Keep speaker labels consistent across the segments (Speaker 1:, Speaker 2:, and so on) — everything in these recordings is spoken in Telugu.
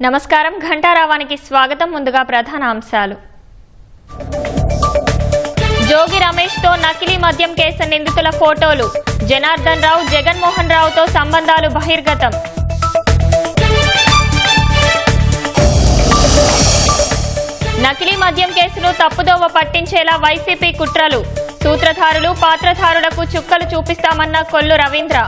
Speaker 1: నమస్కారం ఘంటారావానికి స్వాగతం. ముందుగా ప్రధాన అంశాలు. జోగి రమేష్ తో నకిలీ మద్యం కేసు నిందితుల ఫోటోలు. జనార్దన్ రావు జగన్మోహన్ రావుతో సంబంధాలు బహిర్గతం. నకిలీ మద్యం కేసును తప్పుదోవ పట్టించేలా వైసీపీ కుట్రలు. సూత్రధారులు పాత్రధారులకు చుక్కలు చూపిస్తామన్న కొల్లు రవీంద్ర.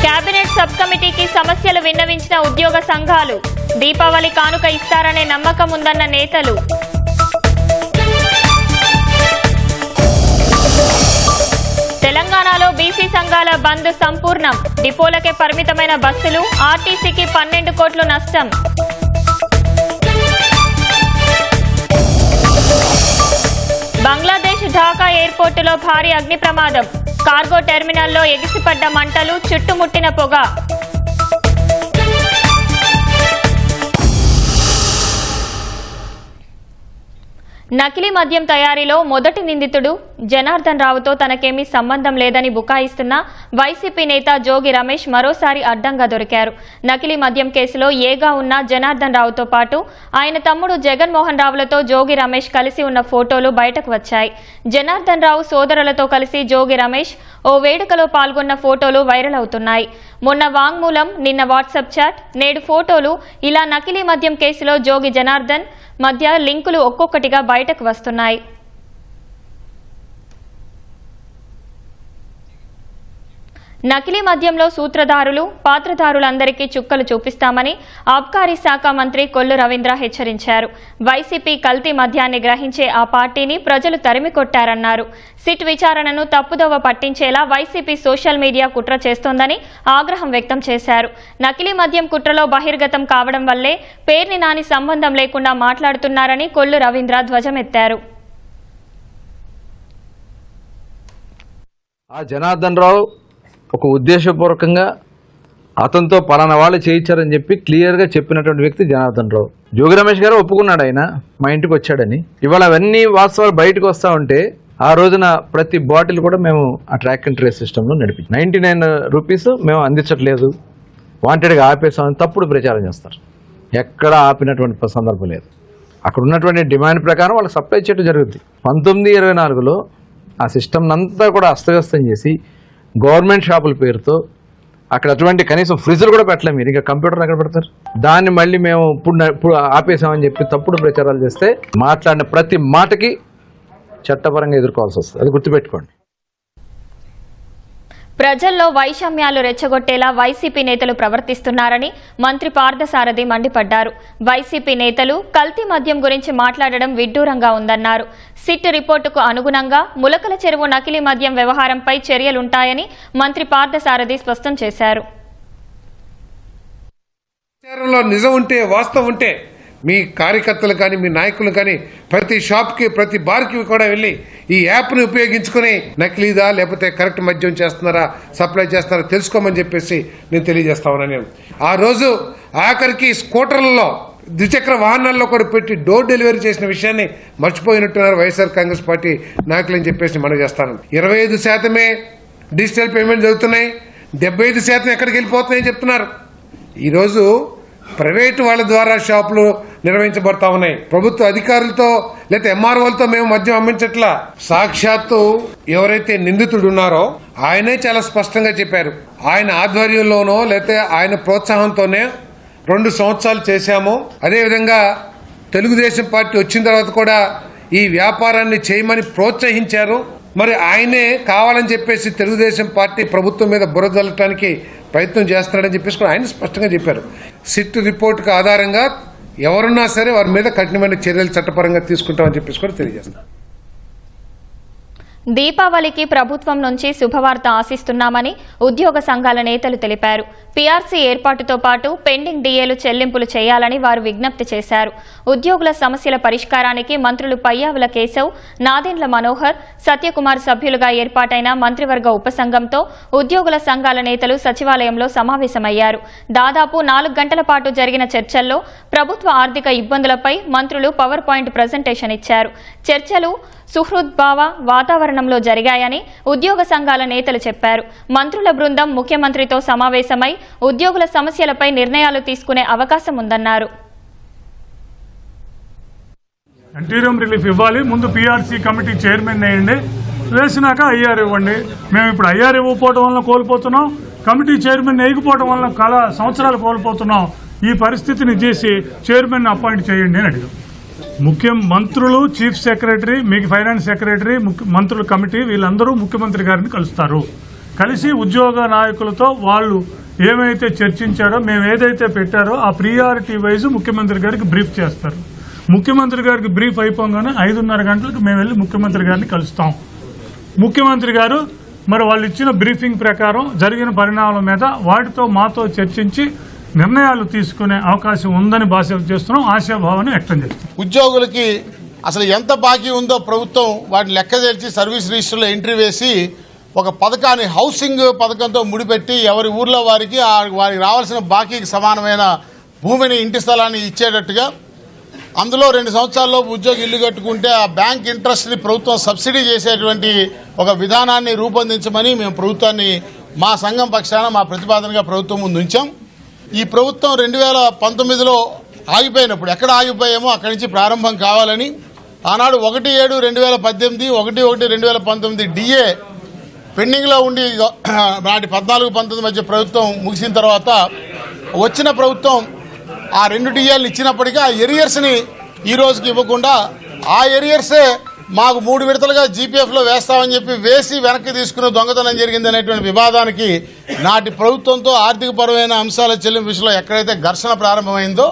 Speaker 1: కేబినెట్ సబ్ కమిటీకి సమస్యలు విన్నవించిన ఉద్యోగ సంఘాలు. దీపావళి కానుక ఇస్తారనే నమ్మకం ఉందన్న నేతలు. తెలంగాణలో బీసీ సంఘాల బంద్ సంపూర్ణం. డిపోలకే పరిమితమైన బస్సులు. ఆర్టీసీకి 12 కోట్లు నష్టం. బంగ్లాదేశ్ ఢాకా ఎయిర్పోర్టులో భారీ అగ్ని ప్రమాదం. కార్గో టెర్మినల్లో ఎగిసిపడ్డ మంటలు, చుట్టుముట్టిన పొగ. నకిలీ మద్యం తయారీలో మొదటి నిందితుడు జనార్దన్ రావుతో తనకేమీ సంబంధం లేదని బుకాయిస్తున్న వైసీపీ నేత జోగి రమేష్ మరోసారి అడ్డంగా దొరికారు. నకిలీ మద్యం కేసులో ఏగా ఉన్న జనార్దన్ రావుతో పాటు ఆయన తమ్ముడు జగన్మోహన్ రావులతో జోగి రమేష్ కలిసి ఉన్న ఫోటోలు బయటకు వచ్చాయి. జనార్దన్ రావు సోదరులతో కలిసి జోగి రమేష్ ఓ వేడుకలో పాల్గొన్న ఫోటోలు వైరల్ అవుతున్నాయి. మొన్న వాంగ్మూలం, నిన్న వాట్సాప్ చాట్, నేడు ఫోటోలు, ఇలా నకిలీ మద్యం కేసులో జోగి జనార్దన్ మధ్య లింకులు ఒక్కొక్కటిగా బయటకు వస్తున్నాయి. నకిలీ మద్యంలో సూత్రధారులు పాత్రధారులందరికీ చుక్కలు చూపిస్తామని ఆబ్కారీ శాఖ మంత్రి కొల్లు రవీంద్ర హెచ్చరించారు. వైసీపీ కల్తీ మద్యాన్ని గ్రహించే ఆ పార్టీని ప్రజలు తరిమికొట్టారన్నారు. సిట్ విచారణను తప్పుదోవ పట్టించేలా వైసీపీ సోషల్ మీడియా కుట్ర చేస్తోందని ఆగ్రహం వ్యక్తం చేశారు. నకిలీ మద్యం కుట్రలో బహిర్గతం కావడం వల్లే పేర్ని నాని సంబంధం లేకుండా మాట్లాడుతున్నారని కొల్లు రవీంద్ర ధ్వజమెత్తారు.
Speaker 2: జనార్దన్ రావు ఒక ఉద్దేశపూర్వకంగా అతనితో పలానా వాళ్ళు చేయించారని చెప్పి క్లియర్గా చెప్పినటువంటి వ్యక్తి జనార్దన్ రావు. జోగి రమేష్ గారు ఒప్పుకున్నాడు ఆయన మా ఇంటికి వచ్చాడని. ఇవాళ అవన్నీ వాస్తవాలు బయటకు వస్తూ ఉంటే ఆ రోజున ప్రతి బాటిల్ కూడా మేము ఆ ట్రాక్ అండ్ ట్రేస్ సిస్టంలో నడిపి 99 రూపీస్ మేము అందించట్లేదు, వాంటెడ్గా ఆపేసామని తప్పుడు ప్రచారం చేస్తారు. ఎక్కడ ఆపినటువంటి సందర్భం లేదు. అక్కడ ఉన్నటువంటి డిమాండ్ ప్రకారం వాళ్ళకి సప్లై చేయడం జరుగుతుంది. 1924లో ఆ సిస్టమ్ అంతా కూడా అస్తవ్యస్తం చేసి గవర్నమెంట్ షాపుల పేరుతో అక్కడ అటువంటి కనీసం ఫ్రిడ్జ్లు కూడా పెట్టలేము. మీరు ఇంకా కంప్యూటర్ ఎక్కడ పెడతారు? దాన్ని మళ్ళీ మేము ఇప్పుడు ఆపేసామని చెప్పి తప్పుడు ప్రచారాలు చేస్తే మాట్లాడిన ప్రతి మాటకి చట్టపరంగా ఎదుర్కోవాల్సి వస్తుంది. అది గుర్తుపెట్టుకోండి.
Speaker 1: ప్రజల్లో వైషమ్యాలు రెచ్చగొట్టేలా వైసీపీ నేతలు ప్రవర్తిస్తున్నారని మంత్రి పార్థసారథి మండిపడ్డారు. వైసీపీ నేతలు కల్తీ మద్యం గురించి మాట్లాడడం విడ్డూరంగా ఉందన్నారు. సిట్ రిపోర్టుకు అనుగుణంగా ములకల చెరువు నకిలీ మద్యం వ్యవహారంపై చర్యలుంటాయని మంత్రి పార్థసారథి స్పష్టం చేశారు.
Speaker 3: నిజం ఉంటే, వాస్తవం ఉంటే మీ కార్యకర్తలు కానీ మీ నాయకులు కానీ ప్రతి షాప్కి ప్రతి బార్కి కూడా వెళ్ళి ఈ యాప్ని ఉపయోగించుకుని నకిలీదా లేకపోతే కరెక్ట్ మద్యం చేస్తున్నారా, సప్లై చేస్తున్నారా తెలుసుకోమని చెప్పేసి నేను తెలియజేస్తా ఉన్నాను. నేను ఆ రోజు ఆఖరికి స్కూటర్లలో, ద్విచక్ర వాహనాల్లో కూడా పెట్టి డోర్ డెలివరీ చేసిన విషయాన్ని మర్చిపోయినట్టున్నారు వైఎస్ఆర్ కాంగ్రెస్ పార్టీ నాయకులు అని చెప్పేసి మనం చేస్తాను. 25% డిజిటల్ పేమెంట్ జరుగుతున్నాయి, 75% ఎక్కడికి వెళ్ళిపోతున్నాయని చెప్తున్నారు. ఈరోజు ప్రైవేటు వాళ్ళ ద్వారా షాపులు నిర్వహించబడతా ఉన్నాయి. ప్రభుత్వ అధికారులతో లేకపోతే ఎంఆర్ఓలతో మేము మద్యం అమ్మించట్లా. సాక్షాత్తు ఎవరైతే నిందితుడు ఉన్నారో ఆయనే చాలా స్పష్టంగా చెప్పారు. ఆయన ఆధ్వర్యంలోనో లేకపోతే ఆయన ప్రోత్సాహంతోనే 2 సంవత్సరాలు చేశాము. అదేవిధంగా తెలుగుదేశం పార్టీ వచ్చిన తర్వాత కూడా ఈ వ్యాపారాన్ని చేయమని ప్రోత్సహించారు. మరి ఆయనే కావాలని చెప్పేసి తెలుగుదేశం పార్టీ ప్రభుత్వం మీద బురద జల్లటానికి ప్రయత్నం చేస్తున్నాడని చెప్పేసి కూడా ఆయన స్పష్టంగా చెప్పారు. సిట్ రిపోర్టుకు ఆధారంగా ఎవరున్నా సరే వారి మీద కఠినమైన చర్యలు చట్టపరంగా తీసుకుంటామని చెప్పేసి కూడా తెలియజేస్తారు.
Speaker 1: దీపావళికి ప్రభుత్వం నుంచి శుభవార్త ఆశిస్తున్నామని ఉద్యోగ సంఘాల నేతలు తెలిపారు. పీఆర్సీ ఏర్పాటుతో పాటు పెండింగ్ డీఏలు చెల్లింపులు చేయాలని వారు విజ్ఞప్తి చేశారు. ఉద్యోగుల సమస్యల పరిష్కారానికి మంత్రులు పయ్యావుల కేశవ్, నాదెండ్ల మనోహర్, సత్యకుమార్ సభ్యులుగా ఏర్పాటైన మంత్రివర్గ ఉపసంఘంతో ఉద్యోగుల సంఘాల నేతలు సచివాలయంలో సమావేశమయ్యారు. దాదాపు 4 గంటల పాటు జరిగిన చర్చల్లో ప్రభుత్వ ఆర్థిక ఇబ్బందులపై మంత్రులు పవర్ పాయింట్ ప్రజెంటేషన్ ఇచ్చారు. చర్చలు సుహృద్భావ వాతావరణంలో జరిగాయని ఉద్యోగ సంఘాల నేతలు చెప్పారు. మంత్రుల బృందం ముఖ్యమంత్రితో సమావేశమై ఉద్యోగుల సమస్యలపై నిర్ణయాలు తీసుకునే అవకాశం ఉందన్నారు.
Speaker 4: ఇంటీరియం రిలీఫ్ ఇవ్వాలి, ముందు పీఆర్సీ కమిటీ చైర్మన్ వేయండి, వేసినాక ఐఆర్ ఇవ్వండి. మేము ఇప్పుడు ఐఆర్ ఇవ్వకపోవడం వల్ల కోల్పోతున్నాం, కమిటీ చైర్మన్ వేయకపోవడం వల్ల సంవత్సరాలు కోల్పోతున్నాం. ఈ పరిస్థితిని చేసి చైర్మన్ అపాయింట్ చేయండి అని అడిగాం. మంత్రులు, చీఫ్ సెక్రటరీ, మీకు ఫైనాన్స్ సెక్రటరీ, మంత్రుల కమిటీ వీళ్ళందరూ ముఖ్యమంత్రి గారిని కలుస్తారు. కలిసి ఉద్యోగ నాయకులతో వాళ్ళు ఏమైతే చర్చించారో, మేము ఏదైతే పెట్టారో ఆ ప్రియారిటీ వైజ్ ముఖ్యమంత్రి గారికి బ్రీఫ్ చేస్తారు. ముఖ్యమంత్రి గారికి బ్రీఫ్ అయిపోగానే 5:30 గంటలకు మేము వెళ్ళి ముఖ్యమంత్రి గారిని కలుస్తాం. ముఖ్యమంత్రి గారు మరి వాళ్ళు ఇచ్చిన బ్రీఫింగ్ ప్రకారం జరిగిన పరిణామాల మీద వాటితో మాతో చర్చించి నిర్ణయాలు తీసుకునే అవకాశం ఉందని భాష చేస్తున్నాం, ఆశాభావాన్ని వ్యక్తం చేస్తున్నాం.
Speaker 5: ఉద్యోగులకి అసలు ఎంత బాకీ ఉందో ప్రభుత్వం వాటిని లెక్క తెల్చి సర్వీస్ రిజిస్టర్లో ఎంట్రీ వేసి ఒక పథకాన్ని హౌసింగ్ పథకంతో ముడిపెట్టి ఎవరి ఊర్లో వారికి రావాల్సిన బాకీకి సమానమైన భూమిని, ఇంటి స్థలాన్ని ఇచ్చేటట్టుగా, అందులో 2 సంవత్సరాల్లో ఉద్యోగి ఇల్లు కట్టుకుంటే ఆ బ్యాంక్ ఇంట్రెస్ట్ని ప్రభుత్వం సబ్సిడీ చేసేటువంటి ఒక విధానాన్ని రూపొందించమని మేము ప్రభుత్వాన్ని మా సంఘం పక్షాన మా ప్రతిపాదనగా ప్రభుత్వం ముందు ఉంచాం. ఈ ప్రభుత్వం 2019లో ఆగిపోయినప్పుడు ఎక్కడ ఆగిపోయామో అక్కడి నుంచి ప్రారంభం కావాలని ఆనాడు 1/7/2018, 1/1/2019 డిఏ పెండింగ్లో ఉండి నాటి 14-19 మధ్య ప్రభుత్వం ముగిసిన తర్వాత వచ్చిన ప్రభుత్వం ఆ 2 డిఏలు ఇచ్చినప్పటికీ ఆ ఎరియర్స్ని ఈ రోజుకి ఇవ్వకుండా ఆ ఎరియర్సే మాకు 3 విడతలుగా జీపీఎఫ్లో వేస్తామని చెప్పి వేసి వెనక్కి తీసుకుని దొంగతనం జరిగింది అనేటువంటి వివాదానికి నాటి ప్రభుత్వంతో ఆర్థికపరమైన అంశాల చెల్లింపు విషయంలో ఎక్కడైతే ఘర్షణ ప్రారంభమైందో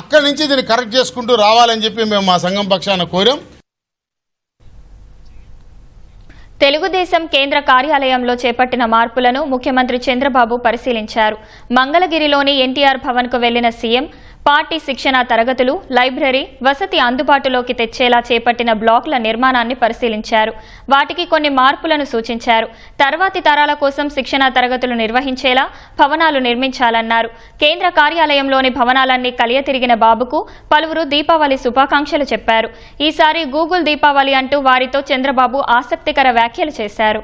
Speaker 5: అక్కడి నుంచి దీన్ని కరెక్ట్ చేసుకుంటూ రావాలని చెప్పి మేము మా సంఘం పక్షాన కోరాం.
Speaker 1: తెలుగుదేశం కేంద్ర కార్యాలయంలో చేపట్టిన మార్పులను ముఖ్యమంత్రి చంద్రబాబు పరిశీలించారు. మంగళగిరిలోని ఎన్టీఆర్ భవన్కు వెళ్లిన సీఎం పార్టీ శిక్షణ తరగతులు, లైబ్రరీ, వసతి అందుబాటులోకి తెచ్చేలా చేపట్టిన బ్లాకుల నిర్మాణాన్ని పరిశీలించారు. వాటికి కొన్ని మార్పులను సూచించారు. తర్వాతి తరాల కోసం శిక్షణ తరగతులు నిర్వహించేలా భవనాలు నిర్మించాలన్నారు. కేంద్ర కార్యాలయంలోని భవనాలన్నీ కలియతిరిగిన బాబుకు పలువురు దీపావళి శుభాకాంక్షలు చెప్పారు. ఈసారి గూగుల్ దీపావళి అంటూ వారితో చంద్రబాబు ఆసక్తికర వ్యాఖ్యలు చేశారు.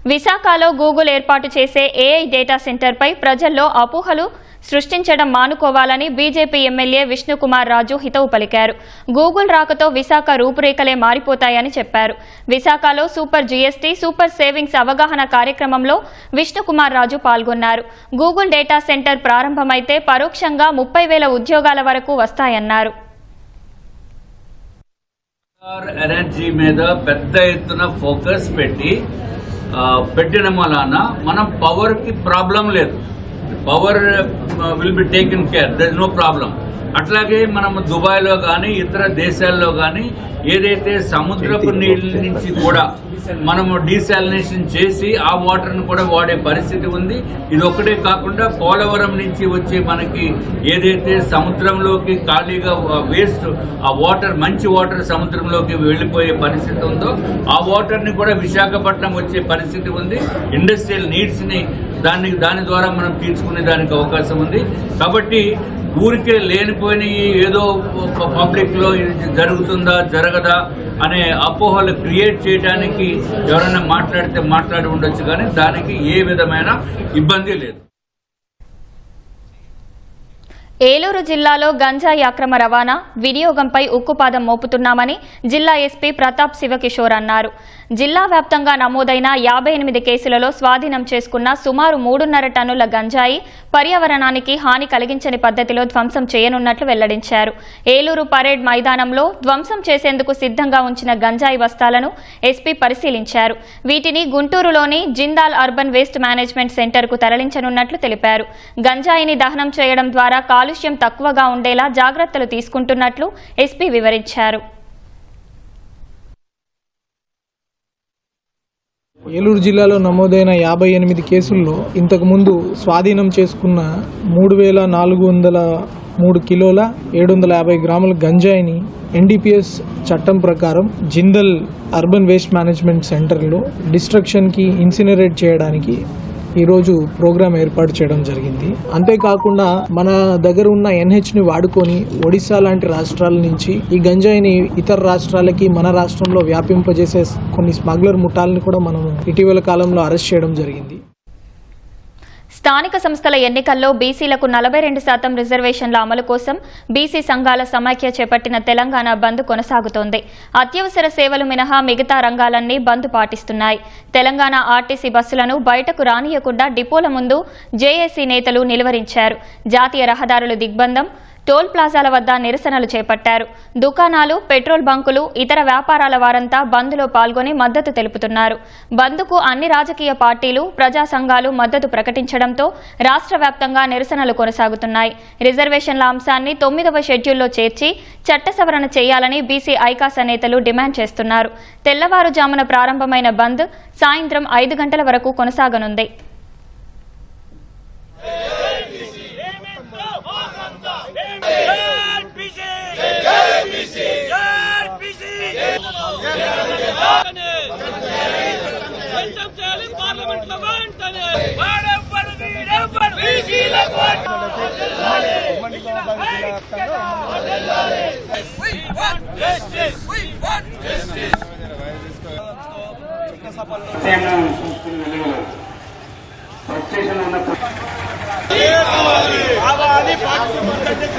Speaker 1: విశాఖలో గూగుల్ ఏర్పాటు చేసే ఏఐ డేటా సెంటర్పై ప్రజల్లో అపోహలు సృష్టించడం మానుకోవాలని బీజేపీ ఎమ్మెల్యే విష్ణుకుమార్ రాజు హితవు పలికారు. గూగుల్ రాకతో విశాఖ రూపురేఖలే మారిపోతాయని చెప్పారు. విశాఖలో సూపర్ జీఎస్టీ, సూపర్ సేవింగ్స్ అవగాహన కార్యక్రమంలో విష్ణుకుమార్ రాజు పాల్గొన్నారు. గూగుల్ డేటా సెంటర్ ప్రారంభమైతే పరోక్షంగా 30,000 ఉద్యోగాల వరకు వస్తాయన్నారు.
Speaker 6: ఎనర్జీ మీద పెద్ద ఎత్తున ఫోకస్ పెట్టడం వలన మనం పవర్ కి ప్రాబ్లం లేదు. Power will be taken care, there is no problem. అట్లాగే మనం దుబాయ్లో కానీ ఇతర దేశాల్లో కానీ ఏదైతే సముద్రపు నీళ్ళ నుంచి కూడా మనము డీసాలినేషన్ చేసి ఆ వాటర్ను కూడా వాడే పరిస్థితి ఉంది. ఇది ఒక్కటే కాకుండా పోలవరం నుంచి వచ్చే మనకి ఏదైతే సముద్రంలోకి ఖాళీగా వేస్ట్ ఆ వాటర్, మంచి వాటర్ సముద్రంలోకి వెళ్లిపోయే పరిస్థితి ఉందో ఆ వాటర్ని కూడా విశాఖపట్నం వచ్చే పరిస్థితి ఉంది. ఇండస్ట్రియల్ నీడ్స్ ని దాని ద్వారా మనం తీర్చుకునే దానికి అవకాశం ఉంది. కాబట్టి ఊరికే లేనిపోయిన ఏదో పబ్లిక్ లో జరుగుతుందా జరగదా అనే అపోహలు క్రియేట్ చేయడానికి ఎవరైనా మాట్లాడి ఉండొచ్చు, కానీ దానికి ఏ విధమైన ఇబ్బంది లేదు.
Speaker 1: ఏలూరు జిల్లాలో గంజాయి అక్రమ రవాణా, వినియోగంపై ఉక్కుపాదం మోపుతున్నామని జిల్లా ఎస్పీ ప్రతాప్ శివకిషోర్ అన్నారు. జిల్లా వ్యాప్తంగా నమోదైన 58 కేసులలో స్వాధీనం చేసుకున్న సుమారు 3.5 టన్నుల గంజాయి పర్యావరణానికి హాని కలిగించని పద్ధతిలో ధ్వంసం చేయనున్నట్లు వెల్లడించారు. ఏలూరు పరేడ్ మైదానంలో ధ్వంసం చేసేందుకు సిద్ధంగా ఉంచిన గంజాయి బస్తాలను ఎస్పీ పరిశీలించారు. వీటిని గుంటూరులోని జిందాల్ అర్బన్ వేస్ట్ మేనేజ్మెంట్ సెంటర్కు తరలించనున్నట్లు తెలిపారు. గంజాయిని దహనం చేయడం ద్వారా కాలుష్యం తక్కువగా ఉండేలా జాగ్రత్తలు తీసుకుంటున్నట్లు ఎస్పీ వివరించారు.
Speaker 7: ఏలూరు జిల్లాలో నమోదైన 58 కేసుల్లో ఇంతకుముందు స్వాధీనం చేసుకున్న 3,403 కిలోల 750 గ్రాముల గంజాయిని ఎన్డీపీఎస్ చట్టం ప్రకారం జిందల్ అర్బన్ వేస్ట్ మేనేజ్మెంట్ సెంటర్లో డిస్ట్రక్షన్కి, ఇన్సినరేట్ చేయడానికి ఈరోజు ప్రోగ్రాం ఏర్పాటు చేయడం జరిగింది. అంతేకాకుండా మన దగ్గర ఉన్న NH ని వాడుకొని ఒడిశా లాంటి రాష్ట్రాల నుంచి ఈ గంజాయిని ఇతర రాష్ట్రాలకి మన రాష్ట్రంలో వ్యాపింపజేసే కొన్ని స్మగ్లర్ ముఠాలను కూడా మనము ఇటీవల కాలంలో అరెస్ట్ చేయడం జరిగింది.
Speaker 1: స్థానిక సంస్థల ఎన్నికల్లో బీసీలకు 42% రిజర్వేషన్ల అమలు కోసం బీసీ సంఘాల సమాఖ్య చేపట్టిన తెలంగాణ బంద్ కొనసాగుతోంది. అత్యవసర సేవలు మినహా మిగతా రంగాలన్నీ బంద్ పాటిస్తున్నాయి. తెలంగాణ ఆర్టీసీ బస్సులను బయటకు రానియకుండా డిపోల ముందు జేఏసీ నేతలు నిలువరించారు. జాతీయ రహదారులు దిగ్బంధం, టోల్ ప్లాజాల వద్ద నిరసనలు చేపట్టారు. దుకాణాలు, పెట్రోల్ బంకులు, ఇతర వ్యాపారాల వారంతా బంద్లో పాల్గొని మద్దతు తెలుపుతున్నారు. బంద్కు అన్ని రాజకీయ పార్టీలు, ప్రజా సంఘాలు మద్దతు ప్రకటించడంతో రాష్ట్ర వ్యాప్తంగా నిరసనలు కొనసాగుతున్నాయి. రిజర్వేషన్ల అంశాన్ని 9వ షెడ్యూల్లో చేర్చి చట్ట సవరణ చేయాలని బీసీ ఐకాస నేతలు డిమాండ్ చేస్తున్నారు. తెల్లవారుజామున ప్రారంభమైన బంద్ సాయంత్రం 5 గంటల వరకు కొనసాగనుంది.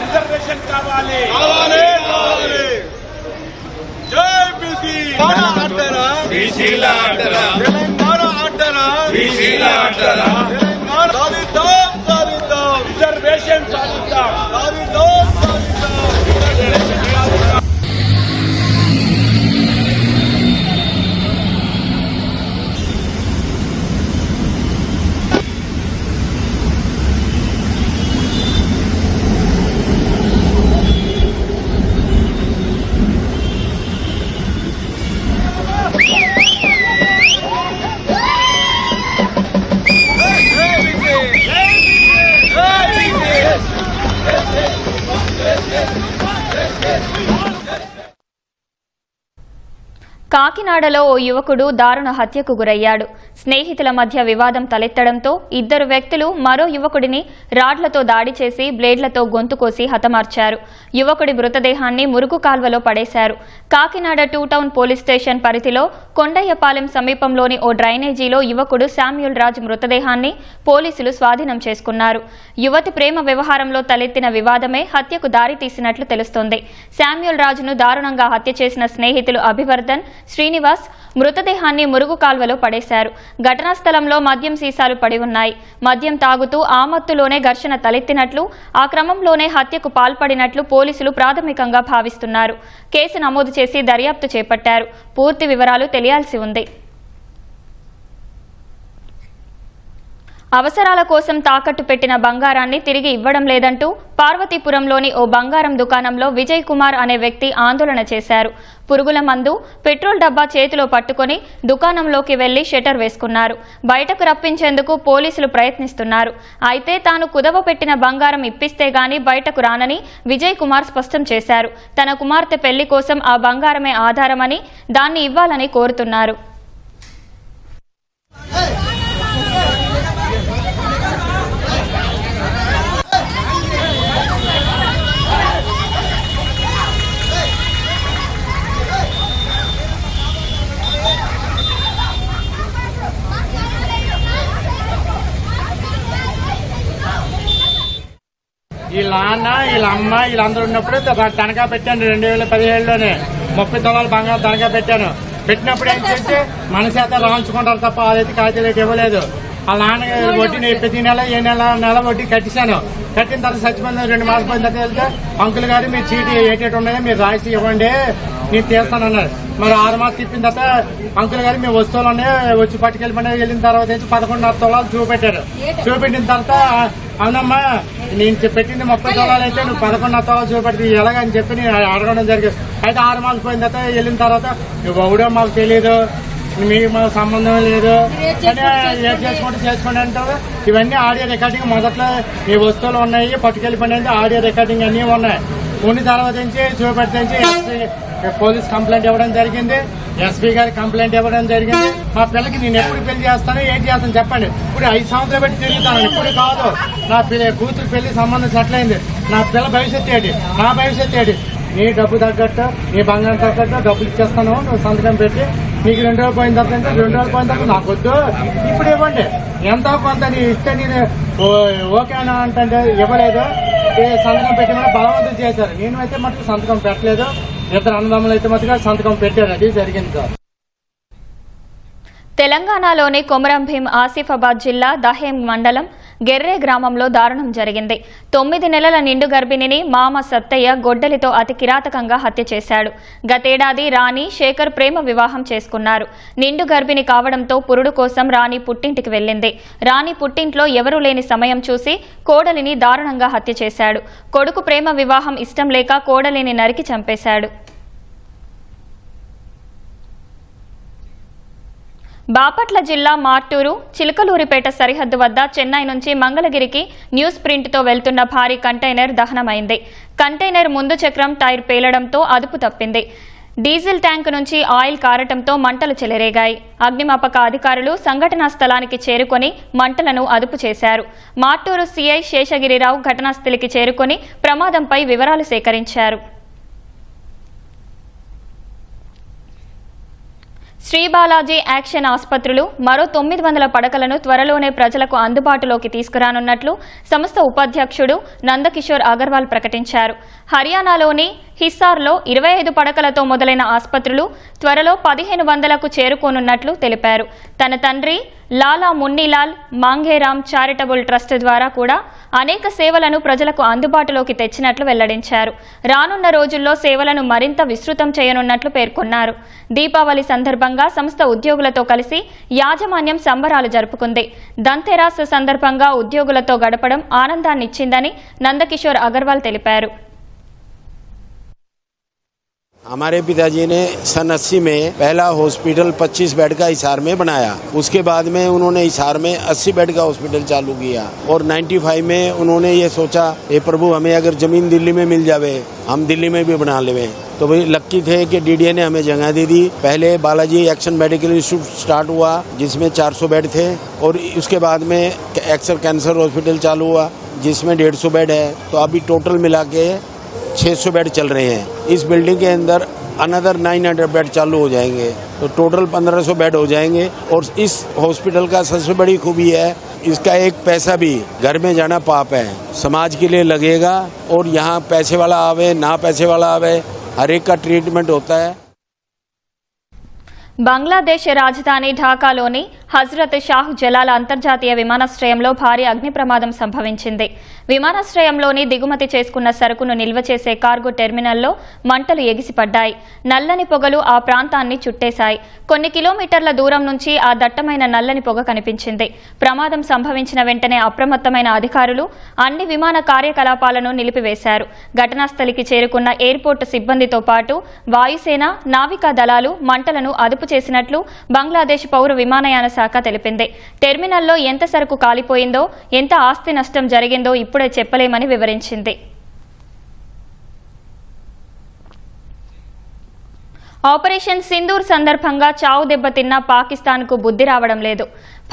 Speaker 8: రిజర్వేషన్ కావాలి. జై బీసీ. బీసీల ఆటరా, తెలంగాణ ఆటరా, బీసీల ఆటరా, తెలంగాణ సాధిద్దాం, సాధిద్దాం రిజర్వేషన్, సాధిద్దాం, సాధిద్దాం, సాధిద్దాం రిజర్వేషన్, సాధిద్దాం.
Speaker 1: కాకినాడలో ఓ యువకుడు దారుణ హత్యకు గురయ్యాడు. స్నేహితుల మధ్య వివాదం తలెత్తడంతో ఇద్దరు వ్యక్తులు మరో యువకుడిని రాడ్లతో దాడి చేసి బ్లేడ్లతో గొంతు కోసి హతమార్చారు. యువకుడి మృతదేహాన్ని మురుగు కాల్వలో పడేశారు. కాకినాడ 2 టౌన్ పోలీస్ స్టేషన్ పరిధిలో కొండయ్యపాలెం సమీపంలోని ఓ డ్రైనేజీలో యువకుడు శామ్యూల్ రాజ్ మృతదేహాన్ని పోలీసులు స్వాధీనం చేసుకున్నారు. యువతి ప్రేమ వ్యవహారంలో తలెత్తిన వివాదమే హత్యకు దారితీసినట్లు తెలుస్తోంది. శామ్యూల్ రాజును దారుణంగా హత్య చేసిన స్నేహితులు అభివర్ధన్, శ్రీనివాస్ మృతదేహాన్ని మురుగు కాల్వలో పడేశారు. ఘటనా స్థలంలో మద్యం సీసాలు పడి ఉన్నాయి. మద్యం తాగుతూ ఆ మత్తులోనే ఘర్షణ తలెత్తినట్లు, ఆ క్రమంలోనే హత్యకు పాల్పడినట్లు పోలీసులు ప్రాథమికంగా భావిస్తున్నారు. కేసు నమోదు చేసి దర్యాప్తు చేపట్టారు. పూర్తి వివరాలు తెలియాల్సి ఉంది. అవసరాల కోసం తాకట్టు పెట్టిన బంగారాన్ని తిరిగి ఇవ్వడం లేదంటూ పార్వతీపురంలోని ఓ బంగారం దుకాణంలో విజయ్ కుమార్ అనే వ్యక్తి ఆందోళన చేశారు. పురుగుల మందు, పెట్రోల్ డబ్బా చేతిలో పట్టుకుని దుకాణంలోకి వెళ్లి షట్టర్ వేసుకున్నారు. బయటకు రప్పించేందుకు పోలీసులు ప్రయత్నిస్తున్నారు. అయితే తాను కుదవ పెట్టిన బంగారం ఇప్పిస్తే గాని బయటకు రానని విజయ్ కుమార్ స్పష్టం చేశారు. తన కుమార్తె పెళ్లి కోసం ఆ బంగారమే ఆధారమని, దాన్ని ఇవ్వాలని కోరుతున్నారు.
Speaker 9: వీళ్ళ నాన్న, వీళ్ళ అమ్మ, వీళ్ళందరూ ఉన్నప్పుడు తనఖా పెట్టాను. 2017లోనే 30 తులాల బంగారం తనఖా పెట్టాను. పెట్టినప్పుడు ఏం చేస్తే మన చేత రాయించుకుంటారు తప్ప అదైతే కాగితాలు ఇవ్వలేదు. వాళ్ళ నాన్న వడ్డీ ప్రతి నెల నెల వడ్డీ కట్టించాను. కట్టిన తర్వాత చచ్చిపోయిన 2 మాసాలు పోయిన తర్వాత వెళ్తే అంకుల్ గారు మీ చీటీ ఏటేటి ఉన్నాయో మీరు రాసి ఇవ్వండి, నేను తీస్తానన్నారు. మరి 6 మాసాలు తిప్పిన తర్వాత అంకుల్ గారు మీ వస్తువులు ఉన్నాయి వచ్చి పట్టుకెళ్ళిపోయి వెళ్ళిన తర్వాత 11.5 తులాలు చూపెట్టారు. చూపెట్టిన తర్వాత అవునమ్మా నేను పెట్టింది 30 తులాలు అయితే నువ్వు 11.5 తులాలు చూపెడితే ఎలాగని చెప్పి నేను అడగడం జరిగింది. అయితే 6 మాసాలు పోయిన తర్వాత వెళ్ళిన తర్వాత నువ్వు ఎవడో మాకు తెలియదు, మీకు మాకు సంబంధం లేదు అని ఏం చేసుకోండి అంటారు. ఇవన్నీ ఆడియో రికార్డింగ్ మొదట్లో ఈ వస్తువులు ఉన్నాయి పట్టుకెళ్ళిపోయిన ఆడియో రికార్డింగ్ అన్నీ ఉన్నాయి. ఉన్న తర్వాత నుంచి చూపెడితే పోలీస్ కంప్లైంట్ ఇవ్వడం జరిగింది, ఎస్పీ గారికి కంప్లైంట్ ఇవ్వడం జరిగింది. మా పిల్లకి నేను ఎప్పుడు పెళ్లి చేస్తాను, ఏం చేస్తాను చెప్పండి. ఇప్పుడు 5 సంవత్సరాలు పెట్టి తిరుగుతాను, ఇప్పుడు కాదు. నా కూతురు పెళ్లి సంబంధం సెటిల్ అయింది. నా పిల్ల భవిష్యత్తు ఏంటి, నా భవిష్యత్తు ఏంటి? నీ డబ్బు తగ్గట్టు, నీ బంగారం తగ్గట్టు డబ్బులు ఇచ్చేస్తాను, నువ్వు సంతకం పెట్టి నీకు 2 రోజులు పోయిన తర్వాత 2 రోజులు పోయిన తర్వాత నాకు వద్దు, ఇప్పుడు ఇవ్వండి. ఎంతో కొంత నీ ఇస్తే నేను ఓకేనా అంటే ఇవ్వలేదు. సంతకం పెట్టి కూడా బలవంతం చేశారు. నేను అయితే మటుకు సంతకం పెట్టలేదు. 2 అన్నదమ్ములు అయితే మటుగా సంతకం పెట్టారు. అది జరిగింది సార్.
Speaker 1: తెలంగాణలోని కొమరం భీం ఆసిఫాబాద్ జిల్లా దహేం మండలం గెర్రే గ్రామంలో దారుణం జరిగింది. 9 నెలల నిండు గర్భిణిని మామ సత్తయ్య గొడ్డలితో అతి కిరాతకంగా హత్య చేశాడు. గతేడాది రాణి శేఖర్ ప్రేమ వివాహం చేసుకున్నారు. నిండు గర్భిణి కావడంతో పురుడు కోసం రాణి పుట్టింటికి వెళ్లింది. రాణి పుట్టింట్లో ఎవరూ లేని సమయం చూసి కోడలిని దారుణంగా హత్య చేశాడు. కొడుకు ప్రేమ వివాహం ఇష్టం లేక కోడలిని నరికి చంపేశాడు. బాపట్ల జిల్లా మార్టూరు చిలకలూరిపేట సరిహద్దు వద్ద చెన్నై నుంచి మంగళగిరికి న్యూస్ ప్రింట్తో వెళ్తున్న భారీ కంటైనర్ దహనమైంది. కంటైనర్ ముందు చక్రం టైర్ పేలడంతో అదుపు తప్పింది. డీజిల్ ట్యాంక్ నుంచి ఆయిల్ కారటంతో మంటలు చెలరేగాయి. అగ్నిమాపక అధికారులు సంఘటనా స్థలానికి చేరుకొని మంటలను అదుపు చేశారు. మార్టూరు సీఐ శేషగిరిరావు ఘటనాస్థలికి చేరుకొని ప్రమాదంపై వివరాలు సేకరించారు. శ్రీ బాలాజీ యాక్షన్ ఆసుపత్రులు మరో 900 పడకలను త్వరలోనే ప్రజలకు అందుబాటులోకి తీసుకురానున్నట్లు సంస్థ ఉపాధ్యక్షుడు నందకిషోర్ అగర్వాల్ ప్రకటించారు. హర్యానాలోని హిస్సార్లో 25 పడకలతో మొదలైన ఆసుపత్రులు త్వరలో 1500కు చేరుకోనున్నట్లు తెలిపారు. తన తండ్రి లాలా మున్నీలాల్ మాంగేరామ్ చారిటబుల్ ట్రస్ట్ ద్వారా కూడా అనేక సేవలను ప్రజలకు అందుబాటులోకి తెచ్చినట్లు వెల్లడించారు. రానున్న రోజుల్లో సేవలను మరింత విస్తృతం చేయనున్నట్లు పేర్కొన్నారు. దీపావళి సందర్భంగా సంస్థ ఉద్యోగులతో కలిసి యాజమాన్యం సంబరాలు జరుపుకుంది. దంతెరాస్ సందర్భంగా ఉద్యోగులతో గడపడం ఆనందాన్నిచ్చిందని నందకిషోర్ అగర్వాల్ తెలిపారు.
Speaker 10: हमारे पिताजी ने सन 80 में पहला हॉस्पिटल 25 बेड का हिसार में बनाया. उसके बाद में उन्होंने हिसार में 80 बेड का हॉस्पिटल चालू किया और 95 में उन्होंने ये सोचा हे प्रभु हमें अगर जमीन दिल्ली में मिल जावे हम दिल्ली में भी बना लेवे. तो भाई लक्की थे कि डीडीए ने हमें जगह दे दी. पहले Balaji action medical institute start हुआ जिसमें 400 बेड थे और उसके बाद में एक्सर कैंसर हॉस्पिटल चालू हुआ जिसमें 150 बेड है. तो अभी टोटल मिला के 600 बेड चल रहे हैं. इस बिल्डिंग के अंदर अनदर 900 बेड चालू हो जाएंगे तो टोटल 1500 बेड हो जाएंगे. और इस हॉस्पिटल का सबसे बड़ी खूबी है इसका एक पैसा भी घर में जाना पाप है, समाज के लिए लगेगा. और यहाँ पैसे वाला आवे ना पैसे वाला आवे हर एक का ट्रीटमेंट होता है.
Speaker 1: బంగ్లాదేశ్ రాజధాని ఢాకాలోని హజ్రత్ షాహ్ జలాల్ అంతర్జాతీయ విమానాశ్రయంలో భారీ అగ్ని ప్రమాదం సంభవించింది. విమానాశ్రయంలోని దిగుమతి చేసుకున్న సరుకును నిల్వ చేసే కార్గో టెర్మినల్లో మంటలు ఎగిసిపడ్డాయి. నల్లని పొగలు ఆ ప్రాంతాన్ని చుట్టేశాయి. కొన్ని కిలోమీటర్ల దూరం నుంచి ఆ దట్టమైన నల్లని పొగ కనిపించింది. ప్రమాదం సంభవించిన వెంటనే అప్రమత్తమైన అధికారులు అన్ని విమాన కార్యకలాపాలను నిలిపివేశారు. ఘటనాస్థలికి చేరుకున్న ఎయిర్పోర్టు సిబ్బందితో పాటు వాయుసేన, నావికా దళాలు మంటలను అదుపు చేసినట్లు బంగ్లాదేశ్ పౌర విమానయాన శాఖ తెలిపింది. టెర్మినల్లో ఎంత సరుకు కాలిపోయిందో, ఎంత ఆస్తి నష్టం జరిగిందో ఇప్పుడే చెప్పలేమని వివరించింది. ఆపరేషన్ సింధూర్ సందర్భంగా చావు దెబ్బతిన్న పాకిస్తాన్కు బుద్ధి రావడం లేదు.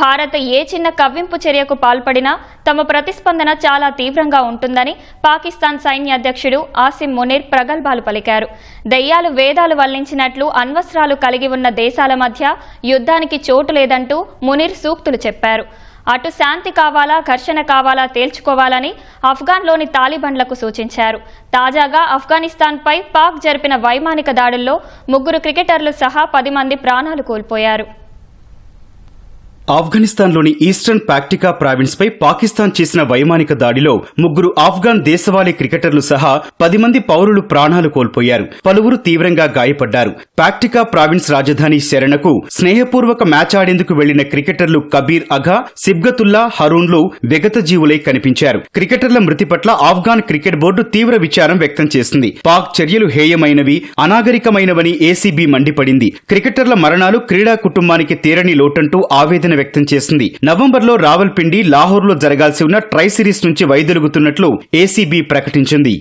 Speaker 1: భారత్ ఏ చిన్న కవ్వింపు చర్యకు పాల్పడినా తమ ప్రతిస్పందన చాలా తీవ్రంగా ఉంటుందని పాకిస్తాన్ సైన్య అధ్యక్షుడు ఆసిమ్ మునీర్ ప్రగల్భాలు పలికారు. దెయ్యాలు వేదాలు వల్లించినట్లు అణ్వస్త్రాలు కలిగి ఉన్న దేశాల మధ్య యుద్ధానికి చోటు లేదంటూ మునీర్ సూక్తులు చెప్పారు. అటు శాంతి కావాలా, ఘర్షణ కావాలా తేల్చుకోవాలని అఫ్ఘాన్లోని తాలిబన్లకు సూచించారు. తాజాగా ఆఫ్ఘనిస్తాన్పై పాక్ జరిపిన వైమానిక దాడుల్లో 3 క్రికెటర్లు సహా 10 మంది ప్రాణాలు కోల్పోయారు.
Speaker 11: ఆఫ్ఘనిస్తాన్లోని ఈస్టర్న్ పాక్టికా ప్రావిన్స్ పై పాకిస్తాన్ చేసిన వైమానిక దాడిలో 3 ఆఫ్ఘాన్ దేశవాళీ క్రికెటర్లు సహా 10 మంది పౌరులు ప్రాణాలు కోల్పోయారు. పలువురు తీవ్రంగా గాయపడ్డారు. పాక్టికా ప్రావిన్స్ రాజధాని శరణకు స్నేహపూర్వక మ్యాచ్ ఆడేందుకు వెళ్లిన క్రికెటర్లు కబీర్ అఘా, సిబ్గతుల్లా హరూన్లు విగత జీవులై కనిపించారు. క్రికెటర్ల మృతి పట్ల ఆఫ్ఘాన్ క్రికెట్ బోర్డు తీవ్ర విచారం వ్యక్తం చేసింది. పాక్ చర్యలు హేయమైనవి, అనాగరికమైనవని ఏసీబీ మండిపడింది. క్రికెటర్ల మరణాలు క్రీడా కుటుంబానికి తీరని లోటంటూ ఆవేదన వ్యక్తం చేసింది. నవంబర్లో రావల్పిండి, లాహోర్లో జరగాల్సి ఉన్న ట్రై సిరీస్ నుంచి వైదొలుగుతున్నట్లు ఏసీబీ ప్రకటించింది.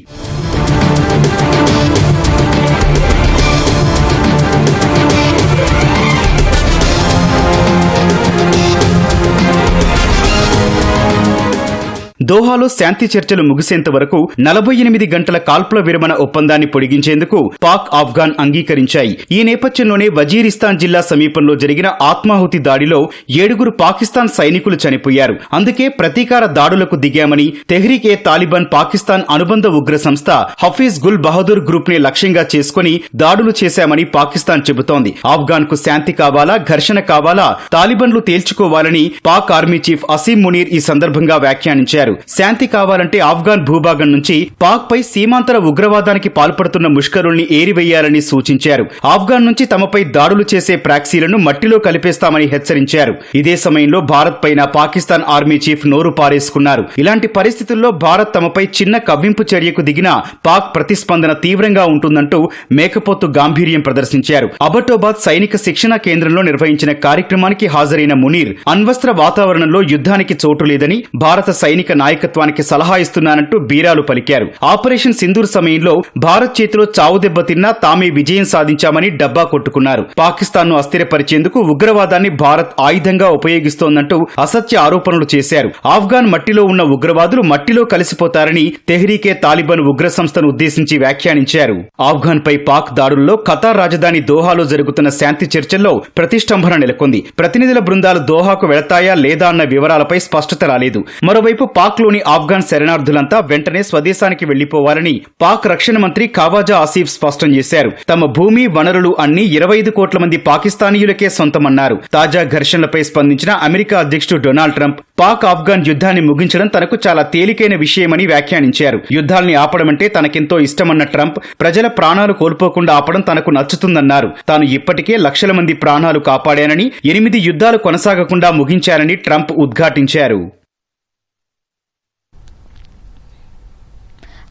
Speaker 11: దోహాలో శాంతి చర్చలు ముగిసేంత వరకు 48 గంటల కాల్పుల విరమణ ఒప్పందాన్ని పొడిగించేందుకు పాక్ ఆఫ్ఘాన్ అంగీకరించాయి. ఈ నేపథ్యంలోనే వజీరిస్తాన్ జిల్లా సమీపంలో జరిగిన ఆత్మాహుతి దాడిలో 7 పాకిస్తాన్ సైనికులు చనిపోయారు. అందుకే ప్రతీకార దాడులకు దిగామని తెహ్రీక్ ఏ తాలిబాన్ పాకిస్తాన్ అనుబంధ ఉగ్ర సంస్థ హఫీజ్ గుల్ బహదూర్ గ్రూప్ ని లక్ష్యంగా చేసుకుని దాడులు చేశామని పాకిస్తాన్ చెబుతోంది. ఆఫ్ఘాన్ కు శాంతి కావాలా, ఘర్షణ కావాలా, తాలిబాన్లు తేల్చుకోవాలని పాక్ ఆర్మీ చీఫ్ అసీం మునీర్ ఈ సందర్భంగా వ్యాఖ్యానించారు. శాంతి కావాలంటే ఆఫ్ఘాన్ భూభాగం నుంచి పాక్ పై సీమాంతర ఉగ్రవాదానికి పాల్పడుతున్న ముష్కరుల్ని ఏరివేయాలని సూచించారు. ఆఫ్ఘాన్ నుంచి తమపై దాడులు చేసే ప్రాక్సీలను మట్టిలో కలిపేస్తామని హెచ్చరించారు. ఇదే సమయంలో భారత్ పైన పాకిస్తాన్ ఆర్మీ చీఫ్ నోరు పారేసుకున్నారు. ఇలాంటి పరిస్థితుల్లో భారత్ తమపై చిన్న కవ్వింపు చర్యకు దిగినా పాక్ ప్రతిస్పందన తీవ్రంగా ఉంటుందంటూ మేకపోతు గాంభీర్యం ప్రదర్శించారు. అబటోబాద్ సైనిక శిక్షణా కేంద్రంలో నిర్వహించిన కార్యక్రమానికి హాజరైన మునీర్ అణ్వస్త్ర వాతావరణంలో యుద్ధానికి చోటు లేదని భారత సైనిక నాయకత్వానికి సలహా ఇస్తున్నానంటూ బీరాలు పలికారు. ఆపరేషన్ సింధూర్ సమయంలో భారత్ చేతిలో చావు దెబ్బతిన్నా తామే విజయం సాధించామని డబ్బా కొట్టుకున్నారు. పాకిస్తాన్ ను అస్థిరపరిచేందుకు ఉగ్రవాదాన్ని భారత్ ఆయుధంగా ఉపయోగిస్తోందంటూ అసత్య ఆరోపణలు చేశారు. ఆఫ్ఘాన్ మట్టిలో ఉన్న ఉగ్రవాదులు మట్టిలో కలిసిపోతారని తెహ్రీకే తాలిబాన్ ఉగ్ర సంస్థను ఉద్దేశించి వ్యాఖ్యానించారు. ఆఫ్ఘాన్ పై పాక్ దాడుల్లో ఖతార్ రాజధాని దోహాలో జరుగుతున్న శాంతి చర్చల్లో ప్రతిష్టంభన నెలకొంది. ప్రతినిధుల బృందాలు దోహాకు వెళతాయా లేదా అన్న వివరాలపై స్పష్టత రాలేదు. మరోవైపు పాక్ లోని ఆఫ్ఘాన్ శరణార్థులంతా వెంటనే స్వదేశానికి వెళ్లిపోవాలని పాక్ రక్షణ మంత్రి ఖవాజా ఆసిఫ్ స్పష్టం చేశారు. తమ భూమి వనరులు అన్ని 25 కోట్ల మంది పాకిస్తానీయులకే సొంతమన్నారు. తాజా ఘర్షణలపై స్పందించిన అమెరికా అధ్యక్షుడు డొనాల్డ్ ట్రంప్ పాక్ ఆఫ్ఘాన్ యుద్ధాన్ని ముగించడం తనకు చాలా తేలికైన విషయమని వ్యాఖ్యానించారు. యుద్ధాల్ని ఆపడమంటే తనకెంతో ఇష్టమన్న ట్రంప్ ప్రజల ప్రాణాలు కోల్పోకుండా ఆపడం తనకు నచ్చుతుందన్నారు. తాను ఇప్పటికే లక్షల మంది ప్రాణాలు కాపాడానని, 8 యుద్ధాలు కొనసాగకుండా ముగించారని ట్రంప్ ఉద్ఘాటించారు.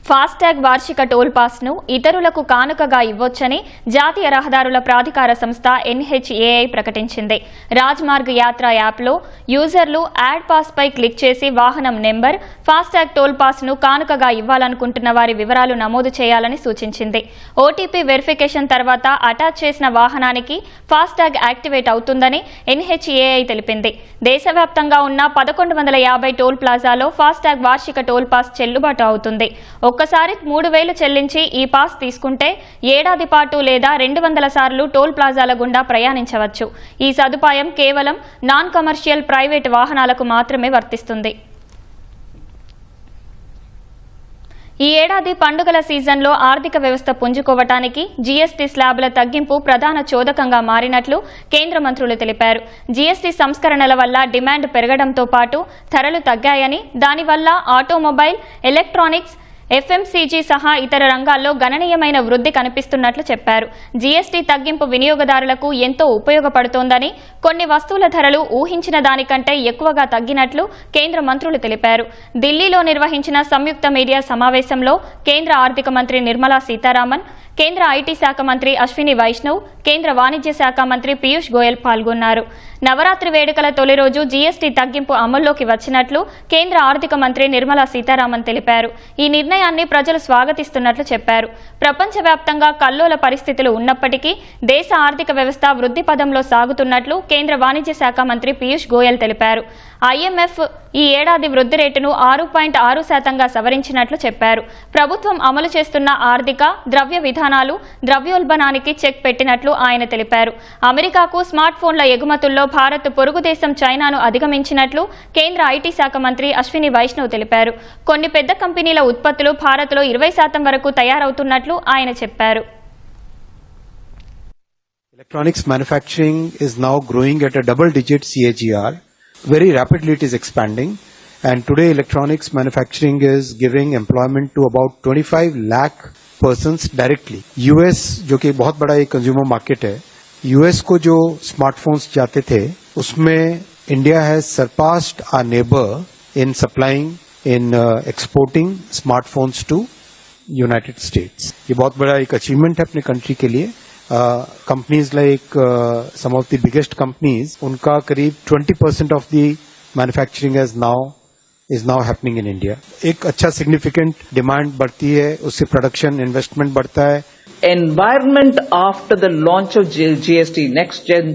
Speaker 1: ఫాస్టాగ్ వార్షిక టోల్ పాస్ ను ఇతరులకు కానుకగా ఇవ్వొచ్చని జాతీయ రహదారుల ప్రాధికార సంస్థ NHAI ప్రకటించింది. రాజ్మార్గ్ యాత్ర యాప్లో యూజర్లు యాడ్ పాస్ పై క్లిక్ చేసి వాహనం నెంబర్, ఫాస్టాగ్ టోల్ పాస్ ను కానుకగా ఇవ్వాలనుకుంటున్న వారి వివరాలు నమోదు చేయాలని సూచించింది. ఓటీపీ వెరిఫికేషన్ తర్వాత అటాచ్ చేసిన వాహనానికి ఫాస్టాగ్ యాక్టివేట్ అవుతుందని NHAI తెలిపింది. దేశవ్యాప్తంగా ఉన్న 1150 టోల్ ప్లాజాలో ఫాస్టాగ్ వార్షిక టోల్ పాస్ చెల్లుబాటు అవుతుంది. ఒక్కసారి 3000 చెల్లించి ఈ పాస్ తీసుకుంటే ఏడాది పాటు లేదా 200 సార్లు టోల్ ప్లాజాల గుండా ప్రయాణించవచ్చు. ఈ సదుపాయం కేవలం నాన్ కమర్షియల్ ప్రైవేట్ వాహనాలకు మాత్రమే వర్తిస్తుంది. ఈ ఏడాది పండుగల సీజన్లో ఆర్థిక వ్యవస్థ పుంజుకోవటానికి జీఎస్టీ స్లాబుల తగ్గింపు ప్రధాన చోదకంగా మారినట్లు కేంద్ర మంత్రులు తెలిపారు. జీఎస్టీ సంస్కరణల వల్ల డిమాండ్ పెరగడంతో పాటు ధరలు తగ్గాయని, దానివల్ల ఆటోమొబైల్, ఎలక్ట్రానిక్స్, FMCG సహా ఇతర రంగాల్లో గణనీయమైన వృద్ధి కనిపిస్తున్నట్లు చెప్పారు. జీఎస్టీ తగ్గింపు వినియోగదారులకు ఎంతో ఉపయోగపడుతోందని, కొన్ని వస్తువుల ధరలు ఊహించిన దానికంటే ఎక్కువగా తగ్గినట్లు కేంద్ర మంత్రులు తెలిపారు. ఢిల్లీలో నిర్వహించిన సంయుక్త మీడియా సమావేశంలో కేంద్ర ఆర్థిక మంత్రి నిర్మలా సీతారామన్, కేంద్ర ఐటీ శాఖ మంత్రి అశ్విని వైష్ణవ్, కేంద్ర వాణిజ్య శాఖ మంత్రి పీయూష్ గోయల్ పాల్గొన్నారు. నవరాత్రి వేడుకల తొలి రోజు జీఎస్టీ తగ్గింపు అమల్లోకి వచ్చినట్లు కేంద్ర ఆర్థిక మంత్రి నిర్మలా సీతారామన్ తెలిపారు. ఈ నిర్ణయాన్ని ప్రజలు స్వాగతిస్తున్నట్లు చెప్పారు. ప్రపంచవ్యాప్తంగా కల్లోల పరిస్థితులు ఉన్నప్పటికీ దేశ ఆర్థిక వ్యవస్థ వృద్ధి పదంలో సాగుతున్నట్లు కేంద్ర వాణిజ్య శాఖ మంత్రి పీయూష్ గోయల్ తెలిపారు. IMF ఈ ఏడాది వృద్ధి రేటును 6.6% సవరించినట్లు చెప్పారు. ప్రభుత్వం అమలు చేస్తున్న ఆర్థిక, ద్రవ్య విధానాలు ద్రవ్యోల్బణానికి చెక్ పెట్టినట్లు ఆయన తెలిపారు. అమెరికాకు స్మార్ట్ ఫోన్ల ఎగుమతుల్లో భారత్ పొరుగు దేశం చైనాను అధిగమించినట్లు కేంద్ర ఐటీ శాఖ మంత్రి అశ్విని వైష్ణవ్ తెలిపారు. కొన్ని పెద్ద కంపెనీల ఉత్పత్తులు భారత్లో 20% వరకు తయారవుతున్నట్లు ఆయన చెప్పారు.
Speaker 12: Electronics manufacturing is now growing at a double-digit CAGR. Very rapidly it is expanding, and today electronics manufacturing is giving employment to about 25 lakh persons directly. US जो कि बहुत बड़ा एक कंज्यूमर मार्केट है, US को जो स्मार्टफोन्स जाते थे उसमें India has surpassed our neighbor in supplying, in exporting smartphones to United States. ये बहुत बड़ा एक achievement है अपने country के लिए. Companies like some of the biggest companies, उनका करीब 20% of the manufacturing is now happening in India. एक अच्छा significant demand बढ़ती है, उससे production investment बढ़ता है.
Speaker 13: Environment after the launch of GST, next gen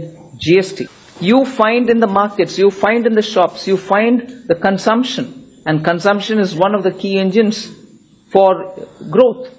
Speaker 13: GST, you find in the markets, you find in the shops, you find the consumption and consumption is one of the key engines for growth.